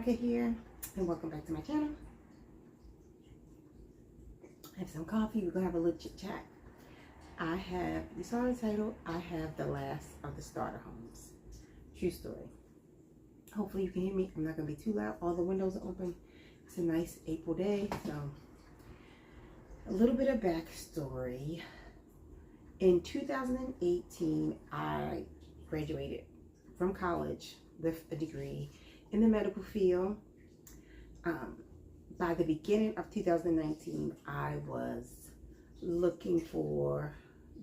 Veronica here, and welcome back to my channel. I have some coffee. We're gonna have a little chit chat. You saw the title, I have the last of the starter homes. True story. Hopefully you can hear me. I'm not gonna be too loud. All the windows are open. It's a nice April day. So a little bit of backstory. In 2018, I graduated from college with a degree in the medical field. By the beginning of 2019, I was looking for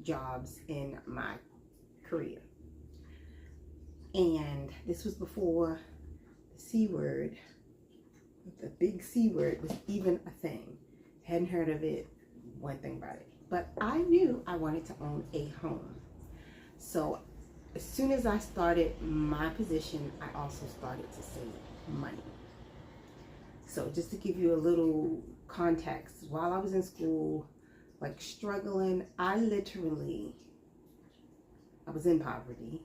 jobs in my career. And this was before the C word, the big C word, was even a thing. Hadn't heard of it, one thing about it. But I knew I wanted to own a home. So as soon as I started my position, I also started to save money. So just to give you a little context, while I was in school, like struggling, I was in poverty.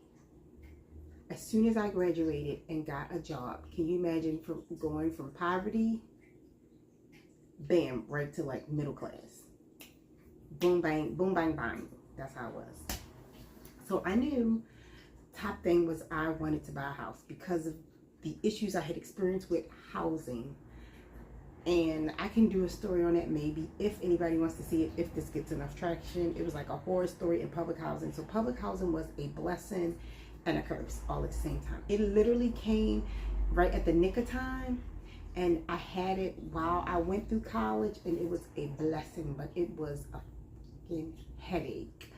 As soon as I graduated and got a job, can you imagine going from poverty, bam, right to like middle class? Boom, bang, boom, bang, bang. That's how it was. So I knew top thing was I wanted to buy a house because of the issues I had experienced with housing. And I can do a story on that maybe if anybody wants to see it, if this gets enough traction. It was like a horror story in public housing. So public housing was a blessing and a curse all at the same time. It literally came right at the nick of time, and I had it while I went through college, and it was a blessing, but it was a fucking headache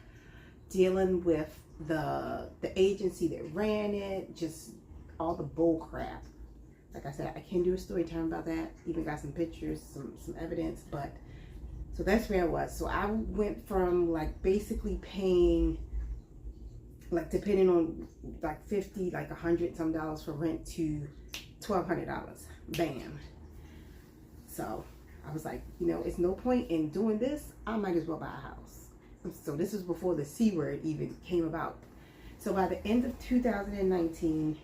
dealing with the agency that ran it, just all the bull crap. Like I said, I can do a story time about that. Even got some pictures, some evidence. But so that's where I was. So I went from like basically paying, like depending on like 50, like $100 some dollars for rent to $1,200. Bam. So I was like, you know, it's no point in doing this. I might as well buy a house. So this was before the C word even came about. So by the end of 2019,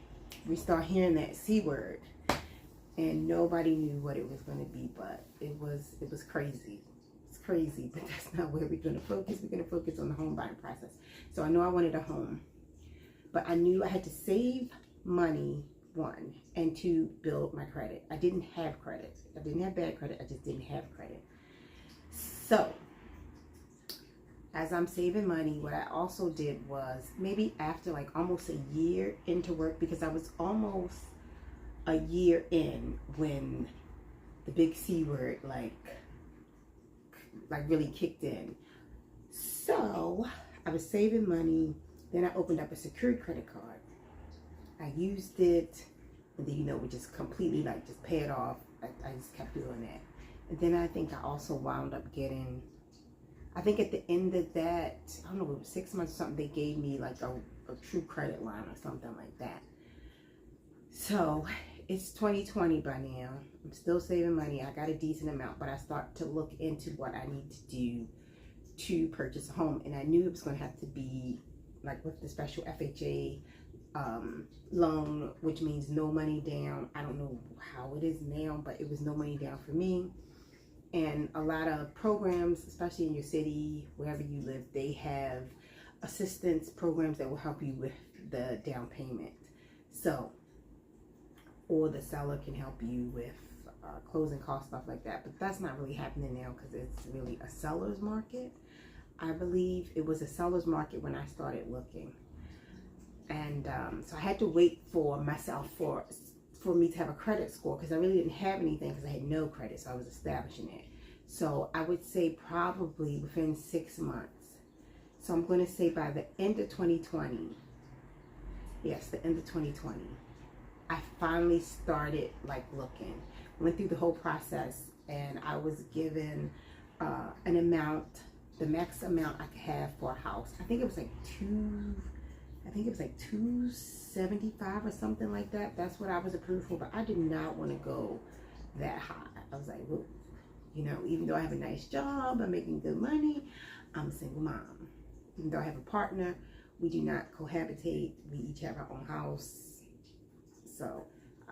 we start hearing that C word, and nobody knew what it was going to be, but it was crazy. It's crazy, but that's not where we're going to focus. We're going to focus on the home buying process. So I know I wanted a home, but I knew I had to save money, one, and two, build my credit. I didn't have credit. I didn't have bad credit. I just didn't have credit. So as I'm saving money, what I also did was maybe after like almost a year into work, because I was almost a year in when the big C word like really kicked in. So I was saving money. Then I opened up a secured credit card. I used it, and then, you know, we just completely like just pay it off. I just kept doing that. And then I think I also wound up getting, I think at the end of that, I don't know, it was 6 months or something, they gave me like a true credit line or something like that. So it's 2020 by now. I'm still saving money. I got a decent amount, but I start to look into what I need to do to purchase a home. And I knew it was going to have to be like with the special FHA loan, which means no money down. I don't know how it is now, but it was no money down for me. And a lot of programs, especially in your city, wherever you live, they have assistance programs that will help you with the down payment. So, or the seller can help you with closing costs, stuff like that. But that's not really happening now because it's really a seller's market. I believe it was a seller's market when I started looking. And so I had to wait for myself for me to have a credit score, because I really didn't have anything because I had no credit, so I was establishing it. So I would say probably within 6 months. So I'm going to say by the end of 2020, yes, the end of 2020, I finally started like looking. Went through the whole process, and I was given an amount, the max amount I could have for a house. I think it was like $275 or something like that. That's what I was approved for, but I did not want to go that high. I was like, look, you know, even though I have a nice job, I'm making good money, I'm a single mom. Even though I have a partner, we do not cohabitate. We each have our own house. So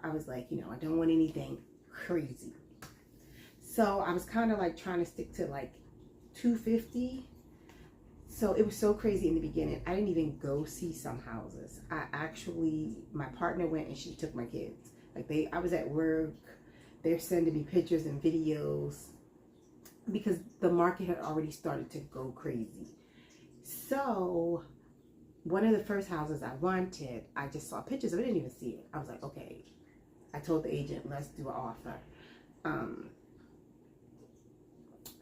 I was like, you know, I don't want anything crazy. So I was kind of like trying to stick to like 250. So it was so crazy in the beginning. I didn't even go see some houses. My partner went and she took my kids. Like I was at work. They're sending me pictures and videos because the market had already started to go crazy. So one of the first houses I wanted, I just saw pictures of it. I didn't even see it. I was like, okay. I told the agent, let's do an offer.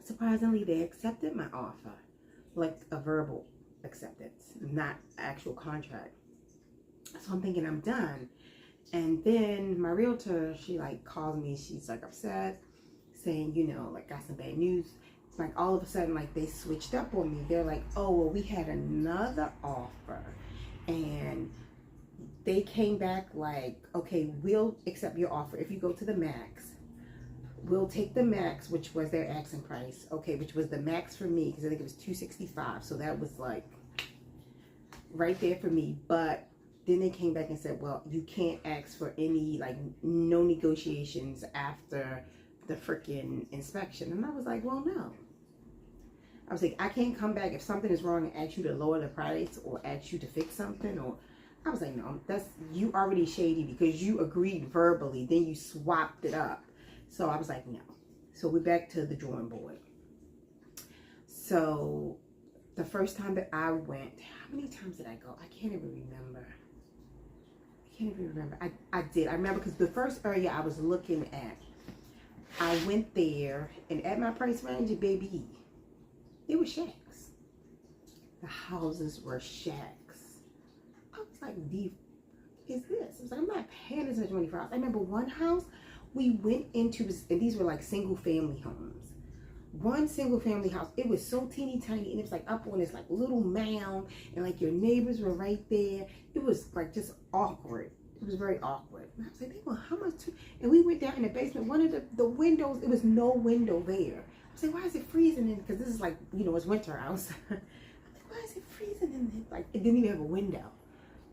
Surprisingly, they accepted my offer. Like a verbal acceptance, not actual contract. So I'm thinking I'm done. And then my realtor, she like calls me. She's like upset, saying, you know, like got some bad news. It's like all of a sudden, like they switched up on me. They're like, oh, well, we had another offer. And they came back like, okay, we'll accept your offer if you go to the max. We'll take the max, which was their asking price. Okay, which was the max for me, because I think it was 265. So that was like right there for me. But then they came back and said, well, you can't ask for any, like, no negotiations after the freaking inspection. And I was like, well, no. I was like, I can't come back if something is wrong and ask you to lower the price or ask you to fix something. Or I was like, no, that's, you already shady because you agreed verbally, then you swapped it up. So I was like, no. So we're back to the drawing board. So the first time that I went, how many times did I go? I can't even remember. I did. I remember because the first area I was looking at, I went there, and at my price range, baby, it was shacks. The houses were shacks. I was like, is this? I was like, I'm not paying this much money for a house. I remember one house we went into, and these were like single family homes. One single family house, it was so teeny tiny, and it was like up on this like little mound, and like your neighbors were right there. It was like just awkward. It was very awkward. And I was like, they want how much? And we went down in the basement. One of the windows, it was no window there. I was like, why is it freezing in? Because this is like, you know, it's winter outside. I'm like, why is it freezing in there? Like, it didn't even have a window,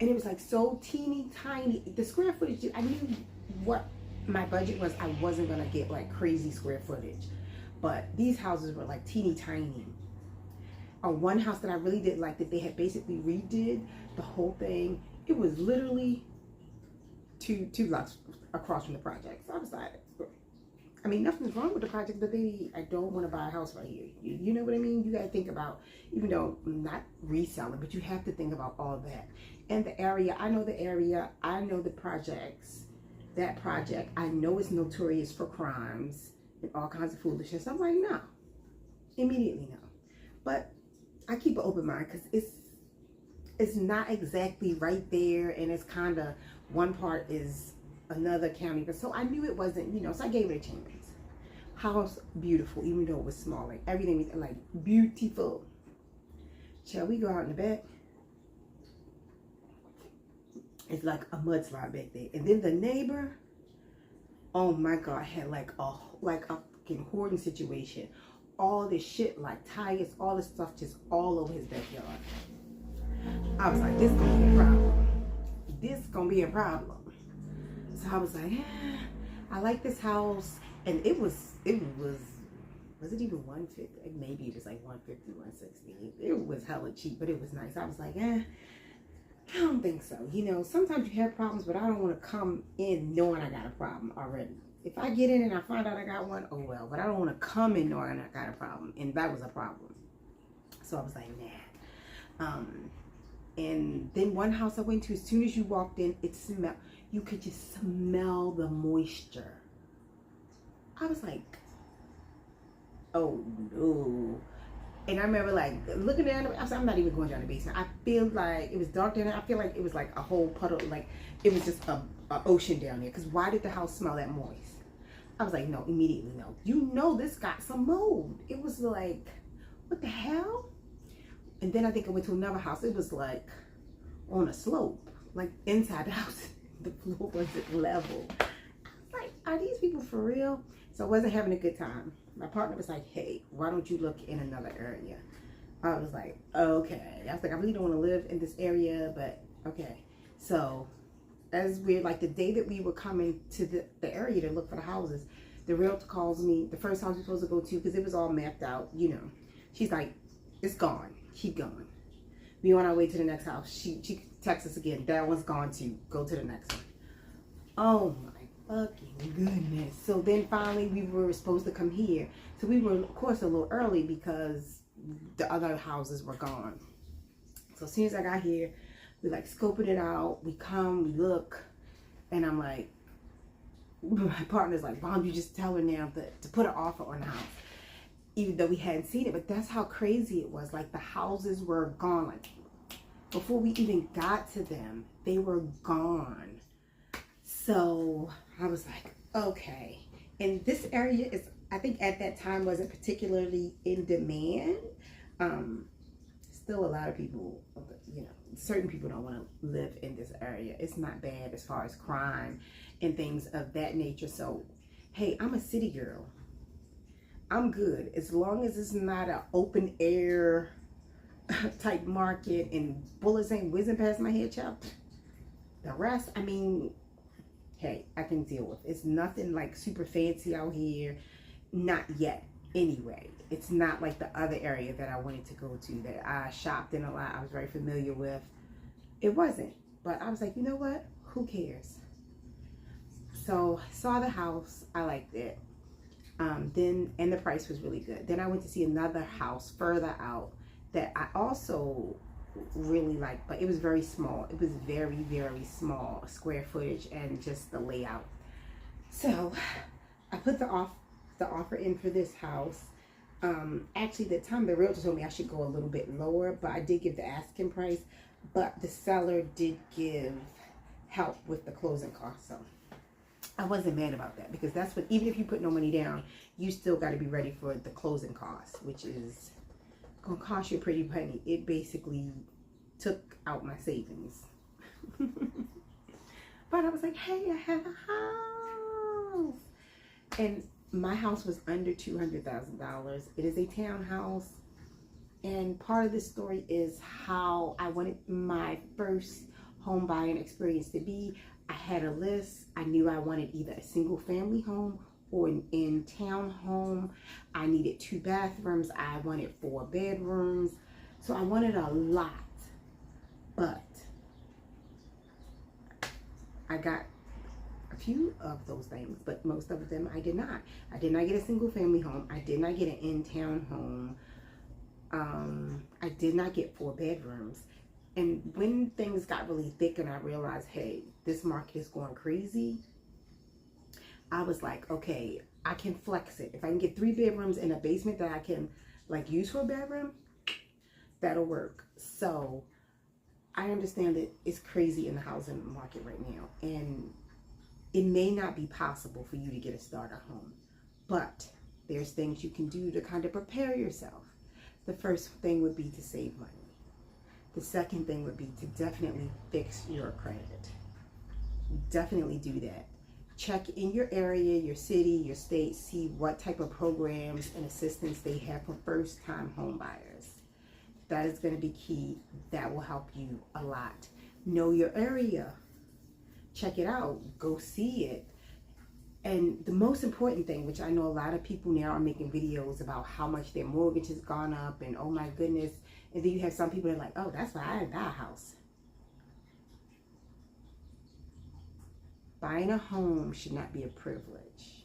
and it was like so teeny tiny. The square footage, I knew what my budget was. I wasn't gonna get like crazy square footage. But these houses were like teeny tiny. One house that I really did like, that they had basically redid the whole thing. It was literally two blocks across from the project. So I was like, I mean, nothing's wrong with the project, but baby, I don't want to buy a house right here. You know what I mean? You got to think about, even though I'm not reselling, but you have to think about all that. And the area, I know the area, I know the projects. That project, I know it's notorious for crimes and all kinds of foolishness. I'm like, no, immediately no. But I keep an open mind because it's not exactly right there, and it's kind of, one part is another county, but so I knew it wasn't, you know, so I gave it a chance. House beautiful, even though it was small, like everything was like beautiful. Shall we go out in the back? It's like a mudslide back there, and then the neighbor, oh my God, had like a fucking hoarding situation. All this shit, like tires, all this stuff just all over his backyard. I was like, this gonna be a problem. This gonna be a problem. So I was like, I like this house. And it was it even 150? Maybe it was like 150, 160. It was hella cheap, but it was nice. I was like, I don't think so. You know, sometimes you have problems, but I don't want to come in knowing I got a problem already. If I get in and I find out I got one, oh well. But I don't want to come in knowing I got a problem. And that was a problem. So I was like, nah. And then one house I went to, as soon as you walked in, it smelled, you could just smell the moisture. I was like, oh no. And I remember like looking down, I was like, I'm not even going down the basement. I feel like it was dark down there. I feel like it was like a whole puddle, like it was just a ocean down there. Because why did the house smell that moist? I was like, no, immediately no. You know this got some mold. It was like, what the hell? And then I think I went to another house. It was like on a slope, like inside the house. The floor wasn't level. I was like, are these people for real? So I wasn't having a good time. My partner was like, hey, why don't you look in another area? I was like, okay. I was like, I really don't want to live in this area, but okay. So as we're like the day that we were coming to the area to look for the houses, the realtor calls me, the first house we're supposed to go to, because it was all mapped out, you know. She's like, it's gone. Keep going. We on our way to the next house. She texts us again. That one's gone too. Go to the next one. Oh my fucking goodness. So then finally we were supposed to come here. So we were, of course, a little early because the other houses were gone. So as soon as I got here, we like scoping it out. We come, we look, and I'm like, my partner's like, why don't you just tell her now to put an offer on the house? Even though we hadn't seen it, but that's how crazy it was. Like the houses were gone. Like before we even got to them, they were gone. So I was like, okay. And this area is, I think at that time wasn't particularly in demand. Still a lot of people, you know, certain people don't want to live in this area. It's not bad as far as crime and things of that nature. So, hey, I'm a city girl. I'm good as long as it's not an open air type market and bullets ain't whizzing past my head, child. The rest, I mean, hey, I can deal with. It's nothing like super fancy out here. Not yet, anyway. It's not like the other area that I wanted to go to that I shopped in a lot. I was very familiar with. It wasn't, but I was like, you know what? Who cares? So saw the house. I liked it. And the price was really good. Then I went to see another house further out that I also really liked, but it was very small. It was very, very small square footage and just the layout. So I put the offer in for this house. Actually, the time the realtor told me I should go a little bit lower, but I did give the asking price, but the seller did give help with the closing costs. So I wasn't mad about that, because that's what, even if you put no money down, you still got to be ready for the closing costs, which is going to cost you a pretty penny. It basically took out my savings. But I was like, hey, I have a house. And my house was under $200,000. It is a townhouse. And part of this story is how I wanted my first home buying experience to be. I had a list. I knew I wanted either a single family home or an in-town home. I needed 2 bathrooms. I wanted 4 bedrooms. So I wanted a lot. But I got a few of those things, but most of them I did not. I did not get a single family home. I did not get an in-town home. I did not get 4 bedrooms. And when things got really thick and I realized, hey, this market is going crazy, I was like, okay, I can flex it. If I can get 3 bedrooms in a basement that I can like use for a bedroom, that'll work. So I understand that it's crazy in the housing market right now, and it may not be possible for you to get a starter home, but there's things you can do to kind of prepare yourself. The first thing would be to save money. The second thing would be to definitely fix your credit. Definitely do that. Check in your area, your city, your state, see what type of programs and assistance they have for first-time home buyers. That is going to be key. That will help you a lot. Know your area. Check it out. Go see it. And the most important thing, which I know a lot of people now are making videos about how much their mortgage has gone up and oh my goodness. And then you have some people that are like, oh, that's why I didn't buy a house. Buying a home should not be a privilege.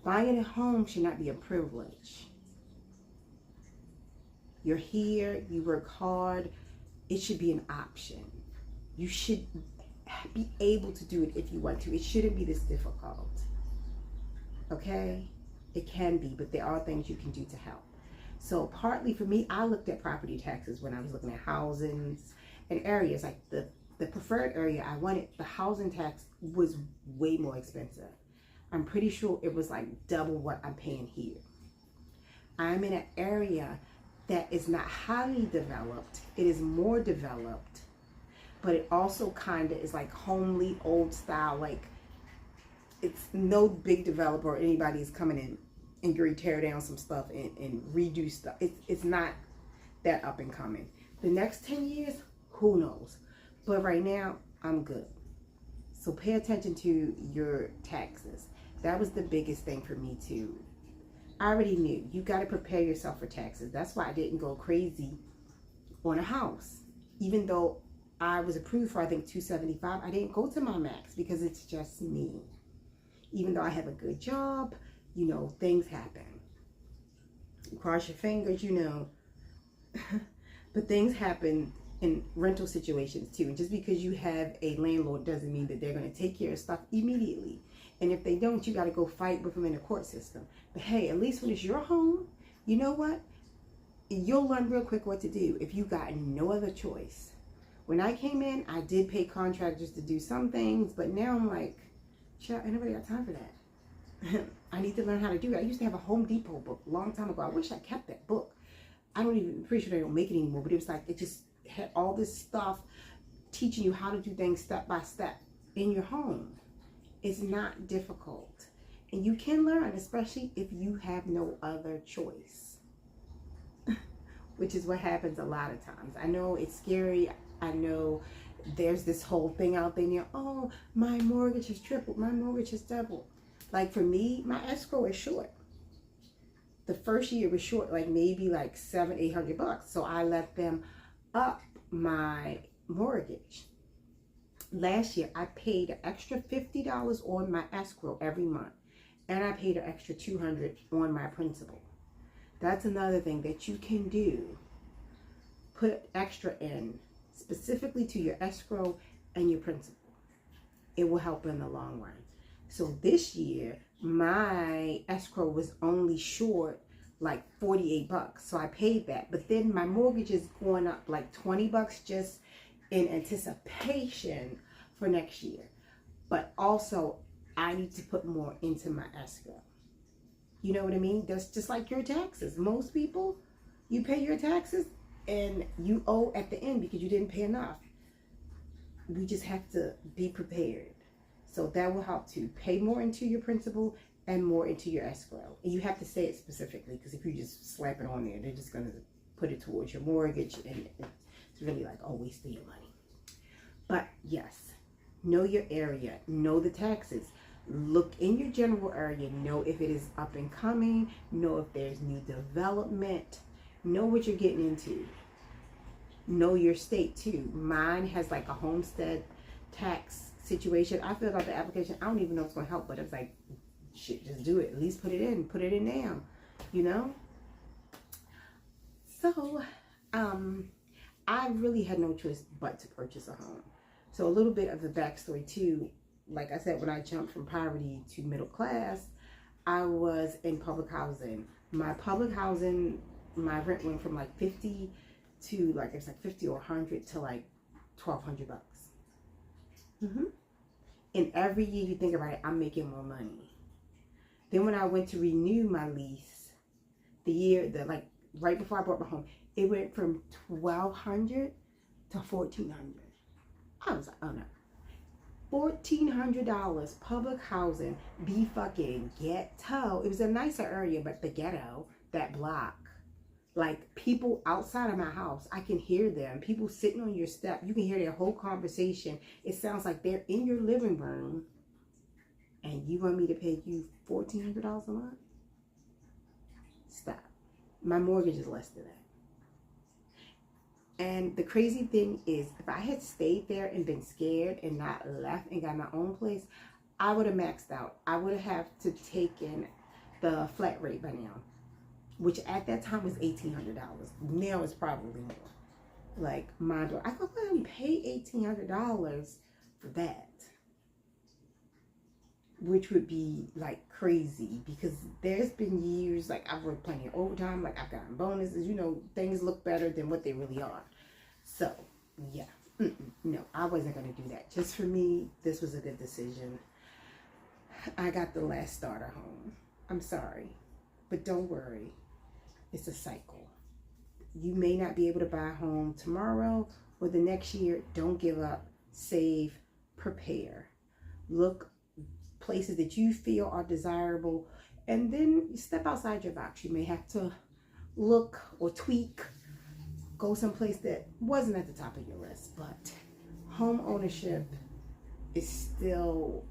Buying a home should not be a privilege. You're here, you work hard. It should be an option. You should be able to do it if you want to. It shouldn't be this difficult. Okay? It can be, but there are things you can do to help. So partly for me, I looked at property taxes when I was looking at housings and areas. Like the preferred area I wanted, the housing tax was way more expensive. I'm pretty sure it was like double what I'm paying here. I'm in an area that is not highly developed. It is more developed, but it also kind of is like homely, old style. Like it's no big developer or anybody is coming in and going to tear down some stuff and redo stuff. It's not that up and coming. The next 10 years, who knows? But right now, I'm good. So pay attention to your taxes. That was the biggest thing for me too. I already knew you got to prepare yourself for taxes. That's why I didn't go crazy on a house. Even though I was approved for, I think, 275, I didn't go to my max because it's just me. Even though I have a good job, you know, things happen. Cross your fingers, you know. But things happen in rental situations too. And just because you have a landlord doesn't mean that they're going to take care of stuff immediately. And if they don't, you got to go fight with them in the court system. But hey, at least when it's your home, you know what? You'll learn real quick what to do if you got no other choice. When I came in, I did pay contractors to do some things, but now I'm like, child, ain't nobody got time for that. I need to learn how to do it. I used to have a Home Depot book a long time ago. I wish I kept that book. I'm pretty sure they don't make it anymore, but it was like, it just had all this stuff teaching you how to do things step by step in your home. It's not difficult. And you can learn, especially if you have no other choice. Which is what happens a lot of times. I know it's scary. I know there's this whole thing out there, oh, my mortgage has tripled, my mortgage has doubled. Like for me, my escrow is short. The first year was short, like maybe like $700-800. So I let them up my mortgage. Last year, I paid an extra $50 on my escrow every month. And I paid an extra $200 on my principal. That's another thing that you can do. Put extra in, specifically to your escrow and your principal. It will help in the long run. So this year, my escrow was only short like $48. So I paid that. But then my mortgage is going up like $20 just in anticipation for next year. But also, I need to put more into my escrow. You know what I mean? That's just like your taxes. Most people, you pay your taxes and you owe at the end because you didn't pay enough. We just have to be prepared. So that will help to pay more into your principal and more into your escrow. And you have to say it specifically, because if you just slap it on there, they're just going to put it towards your mortgage, and it's really like, oh, wasting your money. But yes, know your area, know the taxes. Look in your general area, know if it is up and coming, know if there's new development, know what you're getting into. Know your state too. Mine has like a homestead tax situation. I filled out the application. I don't even know if it's going to help, but it's like, shit, just do it. At least put it in now, you know? So, I really had no choice but to purchase a home. So a little bit of the backstory too, like I said, when I jumped from poverty to middle class, I was in public housing. My public housing, my rent went from like 50 to like, it's like 50 or 100 to like $1,200. And every year you think about it, I'm making more money. Then when I went to renew my lease, like right before I bought my home, it went from $1,200 to $1,400. I was like, oh no. $1,400 public housing, be fucking ghetto. It was a nicer area, but the ghetto, that block, like people outside of my house, I can hear them. People sitting on your step, you can hear their whole conversation. It sounds like they're in your living room, and you want me to pay you $1,400 a month? Stop. My mortgage is less than that. And the crazy thing is, if I had stayed there and been scared and not left and got my own place, I would have maxed out. I would have to taken the flat rate by now, which at that time was $1,800. Now it's probably more. Like, mind blowing. I could go ahead and pay $1,800 for that, which would be like crazy, because there's been years, like I've worked plenty of overtime, like I've gotten bonuses, you know, things look better than what they really are. So yeah, no, I wasn't going to do that. Just for me, this was a good decision. I got the last starter home. I'm sorry, but don't worry. It's a cycle. You may not be able to buy a home tomorrow or the next year. Don't give up. Save, prepare. Look places that you feel are desirable, and then step outside your box. You may have to look or tweak, go someplace that wasn't at the top of your list, but home ownership is still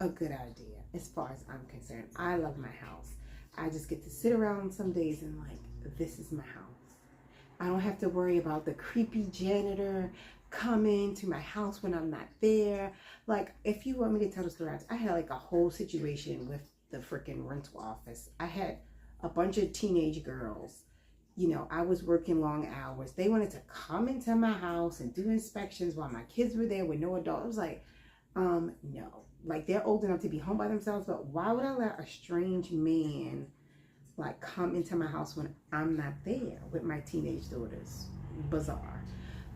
a good idea as far as I'm concerned. I love my house. I just get to sit around some days and like, this is my house. I don't have to worry about the creepy janitor coming to my house when I'm not there. Like, if you want me to tell the story, I had like a whole situation with the freaking rental office. I had a bunch of teenage girls. You know, I was working long hours. They wanted to come into my house and do inspections while my kids were there with no adult. I was like, no. Like, they're old enough to be home by themselves, but why would I let a strange man like come into my house when I'm not there with my teenage daughters? Bizarre.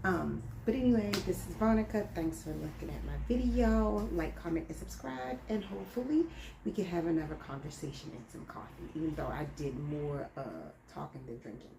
But anyway, this is Vonica. Thanks for looking at my video. Like, comment, and subscribe, and hopefully we can have another conversation and some coffee, even though I did more talking than drinking.